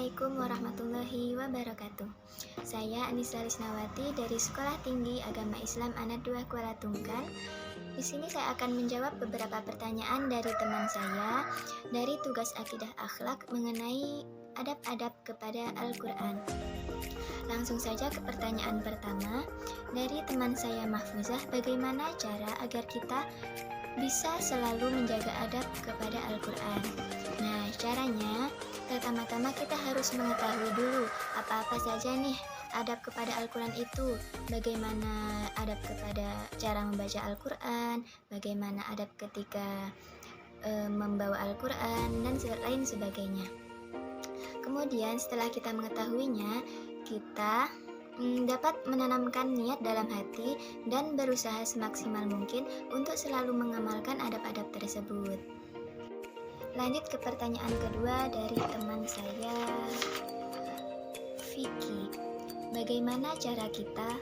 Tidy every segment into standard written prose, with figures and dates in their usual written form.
Assalamualaikum warahmatullahi wabarakatuh. Saya Anissa Lisnawati dari Sekolah Tinggi Agama Islam Anak 2 Kuala Tungkal. Di sini saya akan menjawab beberapa pertanyaan dari teman saya dari tugas akidah akhlak mengenai adab-adab kepada Al-Quran. Langsung saja ke pertanyaan pertama dari teman saya Mahfuzah, bagaimana cara agar kita bisa selalu menjaga adab kepada Al-Quran? Nah, caranya pertama-tama kita harus mengetahui dulu apa-apa saja nih adab kepada Al-Quran itu. Bagaimana adab kepada cara membaca Al-Quran, bagaimana adab ketika membawa Al-Quran, dan lain sebagainya. Kemudian setelah kita mengetahuinya, kita dapat menanamkan niat dalam hati dan berusaha semaksimal mungkin untuk selalu mengamalkan adab-adab tersebut. Lanjut ke pertanyaan kedua dari teman saya, Vicky. Bagaimana cara kita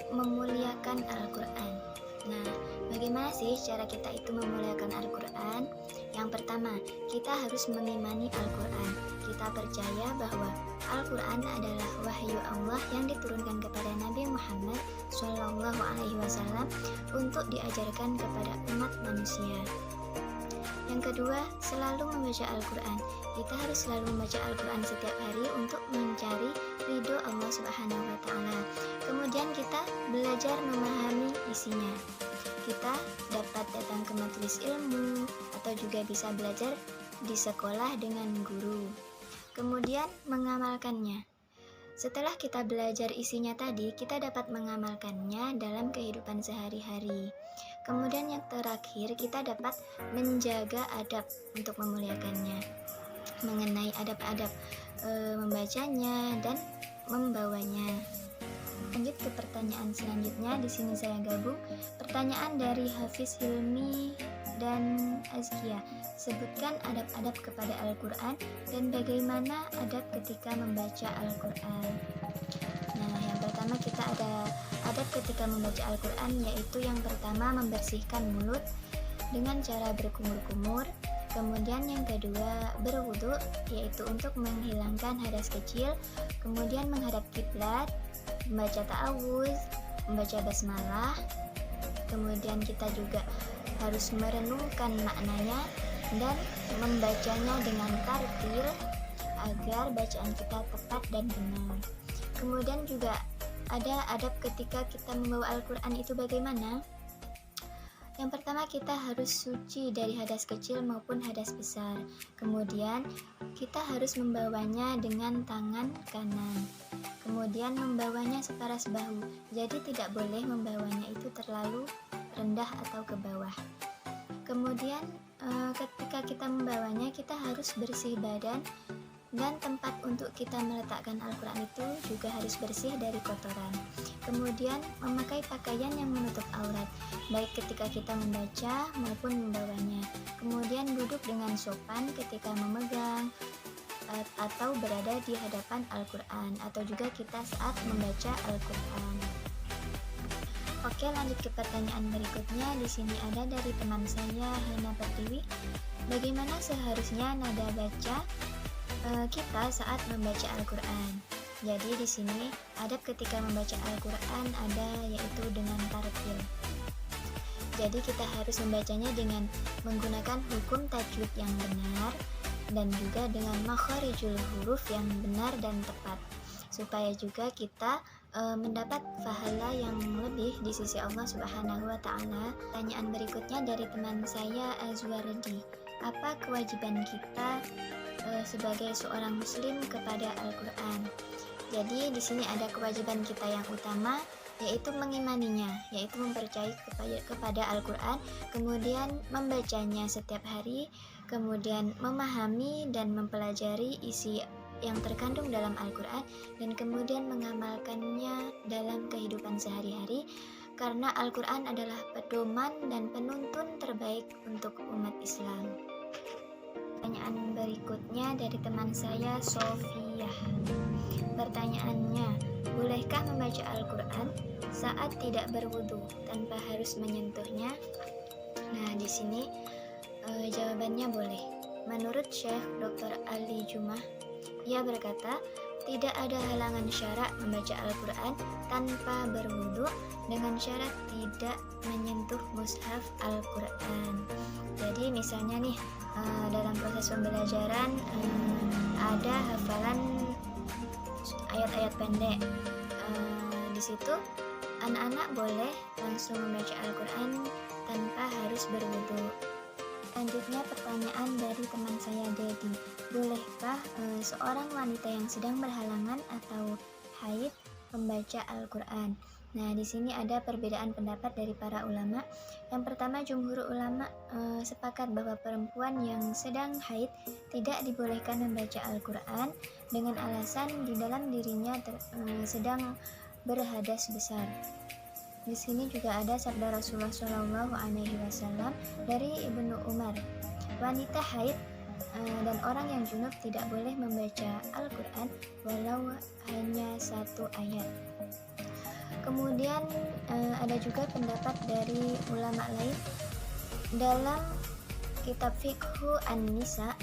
memuliakan Al-Quran? Nah, bagaimana sih cara kita itu memuliakan Al-Quran? Yang pertama, kita harus mengimani Al-Quran. Kita percaya bahwa Al-Quran adalah wahyu Allah yang diturunkan kepada Nabi Muhammad SAW untuk diajarkan kepada umat manusia. Yang kedua, selalu membaca Al-Quran. Kita harus selalu membaca Al-Quran setiap hari untuk mencari ridho Allah Subhanahu wa Ta'ala. Kemudian kita belajar memahami isinya. Kita dapat datang ke majelis ilmu atau juga bisa belajar di sekolah dengan guru. Kemudian mengamalkannya. Setelah kita belajar isinya tadi, kita dapat mengamalkannya dalam kehidupan sehari-hari. Kemudian yang terakhir, kita dapat menjaga adab untuk memuliakannya. Mengenai adab-adab membacanya dan membawanya. Lanjut ke pertanyaan selanjutnya. Di sini saya gabung pertanyaan dari Hafiz Hilmi dan Azkia. Sebutkan adab-adab kepada Al-Quran dan bagaimana adab ketika membaca Al-Quran. Nah, yang pertama kita ada adab ketika membaca Al-Quran, yaitu yang pertama membersihkan mulut dengan cara berkumur-kumur. Kemudian yang kedua berwudu, yaitu untuk menghilangkan hadas kecil. Kemudian menghadap kiblat, membaca ta'awuz, membaca basmalah. Kemudian kita juga harus merenungkan maknanya dan membacanya dengan tartil agar bacaan kita tepat dan benar. Kemudian juga ada adab ketika kita membawa Al-Quran itu bagaimana? Yang pertama, kita harus suci dari hadas kecil maupun hadas besar. Kemudian kita harus membawanya dengan tangan kanan. Kemudian membawanya separas bahu. Jadi tidak boleh membawanya itu terlalu rendah atau ke bawah. Kemudian ketika kita membawanya, kita harus bersih badan dan tempat untuk kita meletakkan Al-Quran itu juga harus bersih dari kotoran. Kemudian memakai pakaian yang menutup aurat, baik ketika kita membaca maupun membawanya. Kemudian duduk dengan sopan ketika memegang atau berada di hadapan Al-Quran, atau juga kita saat membaca Al-Quran. Oke, lanjut ke pertanyaan berikutnya. Di sini ada dari teman saya Hana Pertiwi. Bagaimana seharusnya nada baca kita saat membaca Al-Quran? Jadi di sini adab ketika membaca Al-Quran ada, yaitu dengan tartil. Jadi kita harus membacanya dengan menggunakan hukum tajwid yang benar dan juga dengan makharijul huruf yang benar dan tepat, supaya juga kita mendapat pahala yang lebih di sisi Allah Subhanahu wa Ta'ala. Pertanyaan berikutnya dari teman saya Azwardi. Apa kewajiban kita sebagai seorang muslim kepada Al-Quran? Jadi di sini ada kewajiban kita yang utama, yaitu mengimaninya, yaitu mempercayai kepada Al-Quran, kemudian membacanya setiap hari, kemudian memahami dan mempelajari isi yang terkandung dalam Al-Quran, dan kemudian mengamalkannya dalam kehidupan sehari-hari, karena Al-Quran adalah pedoman dan penuntun terbaik untuk umat Islam. Pertanyaan berikutnya dari teman saya Sofia. Pertanyaannya, bolehkah membaca Al-Quran saat tidak berwudu tanpa harus menyentuhnya? Nah, di sini jawabannya boleh. Menurut Syekh Dr. Ali Jumah Ia berkata, tidak ada halangan syarak membaca Al-Quran tanpa berwudu dengan syarat tidak menyentuh mushaf Al-Quran. Jadi misalnya nih, dalam proses pembelajaran ada hafalan ayat-ayat pendek. Di situ anak-anak boleh langsung membaca Al-Quran tanpa harus berwudu. Selanjutnya pertanyaan dari teman saya Dedi, bolehkah seorang wanita yang sedang berhalangan atau haid membaca Al-Quran? Nah, di sini ada perbedaan pendapat dari para ulama. Yang pertama, jumhur ulama sepakat bahwa perempuan yang sedang haid tidak dibolehkan membaca Al-Quran dengan alasan di dalam dirinya sedang berhadas besar. Di sini juga ada sabda Rasulullah SAW dari Ibnu Umar, wanita haid dan orang yang junub tidak boleh membaca Al-Quran walau hanya satu ayat. Kemudian ada juga pendapat dari ulama lain dalam kitab Fiqhu An-Nisa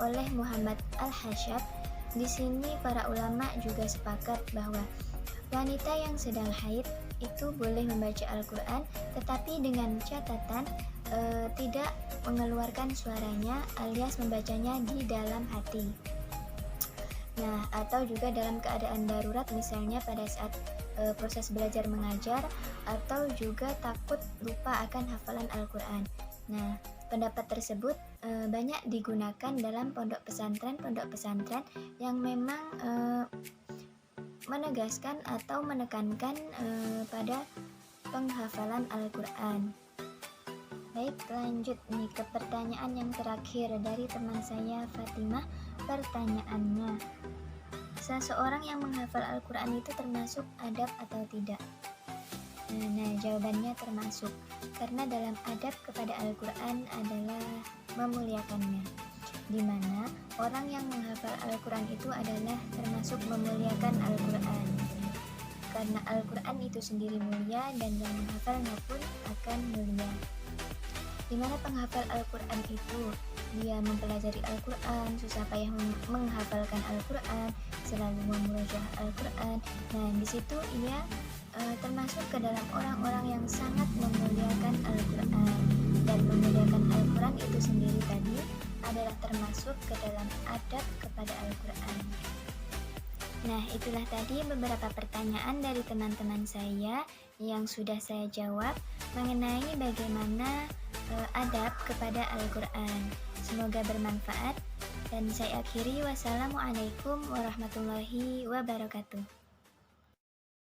oleh Muhammad Al-Hasyab. Di sini para ulama juga sepakat bahwa wanita yang sedang haid itu boleh membaca Al-Quran, tetapi dengan catatan tidak mengeluarkan suaranya alias membacanya di dalam hati. Nah, atau juga dalam keadaan darurat, misalnya pada saat proses belajar mengajar, atau juga takut lupa akan hafalan Al-Quran. Nah, pendapat tersebut banyak digunakan dalam pondok pesantren yang memang menegaskan atau menekankan pada penghafalan Al-Quran. Baik, lanjut nih ke pertanyaan yang terakhir dari teman saya Fatimah. Pertanyaannya, seseorang yang menghafal Al-Quran itu termasuk adab atau tidak? Nah, jawabannya termasuk, karena dalam adab kepada Al-Quran adalah memuliakannya, di mana orang yang menghafal Al-Quran itu adalah termasuk memuliakan Al-Quran, karena Al-Quran itu sendiri mulia dan yang menghafalnya pun akan mulia. Di mana penghafal Al-Quran itu dia mempelajari Al-Quran, susah payah menghafalkan Al-Quran, selalu memurojaah Al-Quran. Nah, di situ ia termasuk ke dalam orang-orang yang sangat memuliakan Al-Quran, dan memuliakan Al-Quran itu sendiri tadi adalah termasuk ke dalam adab kepada Al-Quran. Nah, itulah tadi beberapa pertanyaan dari teman-teman saya yang sudah saya jawab mengenai bagaimana adab kepada Al-Quran. Semoga bermanfaat, dan saya akhiri. Wassalamualaikum warahmatullahi wabarakatuh.